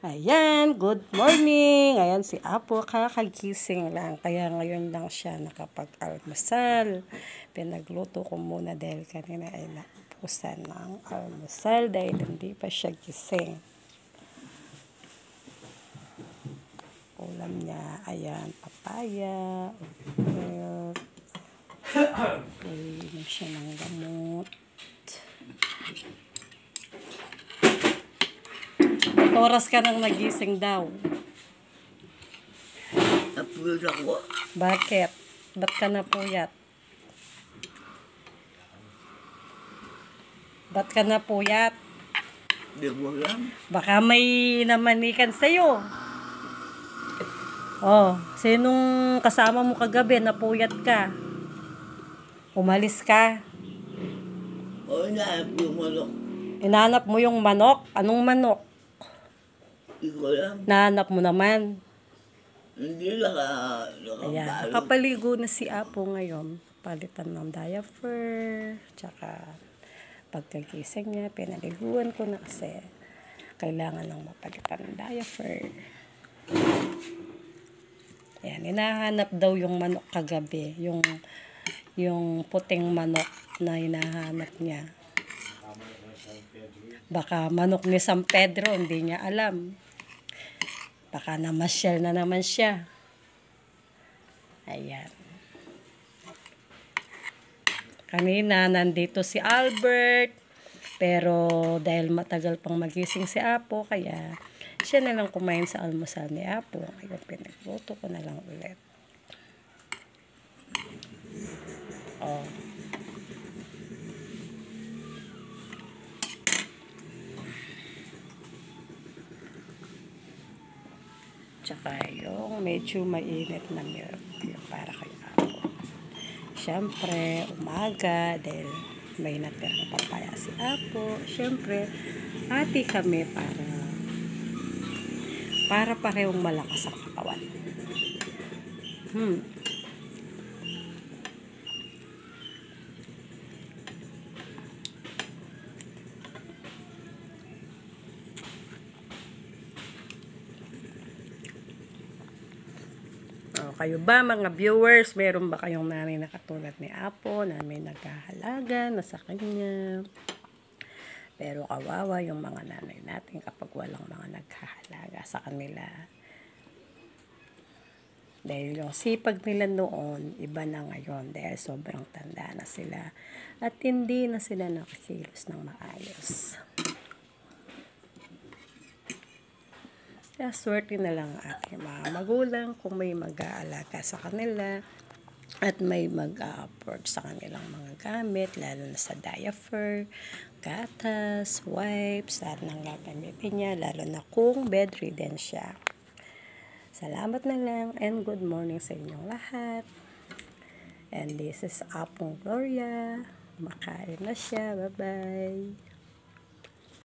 Ayan, good morning. Ayan si Apo, kakagising lang. Kaya ngayon lang siya nakapag-almusal. Pinagluto ko muna dahil kanina ay napusan ng almusal dahil hindi pa siya gising. Ulam niya, ayan, papaya, milk. Inom siya ng gamot. Oras ka nang nagising daw. Napuyat ako. Bakit? Ba't ka napuyat? Ba't ka napuyat? Di ko alam. Baka may namanikan sa'yo. Oh, sinong kasama mo kagabi? Napuyat ka. Umalis ka. O, inahanap yung manok. Inahanap mo yung manok? Anong manok? Di ko alam. Nahanap mo naman. Hindi Ayan, nakabalot. nakapaligo na si Apo ngayon. Palitan ng diaper. Tsaka pagkagising niya, pinaliguan ko na kasi kailangan ng mapalitan ng diaper. Ayan, hinahanap daw yung manok kagabi. Yung puting manok na hinahanap niya. Baka manok ni San Pedro, hindi niya alam. Baka namasyal na naman siya. Ayan. Kanina, nandito si Albert. Pero dahil matagal pang magising si Apo, kaya siya na lang kumain sa almusal ni Apo. Ngayon, pinagluto ko na lang ulit. Oh. Tsaka yung medyo mainit na milk. Yung para kay Apo. Siyempre, umaga, dahil may natirang papaya si Apo. Siyempre, hati kami para parehong malakas ang katawan. Oh, kayo ba mga viewers, meron ba kayong nanay na katulad ni Apo na may naghahalaga na sa kanya? Pero kawawa yung mga nanay natin kapag walang mga naghahalaga sa kanila. Dahil yung sipag nila noon, iba na ngayon dahil sobrang tanda na sila at hindi na sila nakakilos ng maayos. Kaya swerte na lang ang aking mga magulang kung may mag-aalaga sa kanila at may mag-afford sa kanilang mga gamit, lalo na sa diaper, gatas, wipes, at nang gagamitin niya, lalo na kung bedridden siya. Salamat na lang and good morning sa inyong lahat. And this is Apong Gloria. Makain na siya. Bye-bye.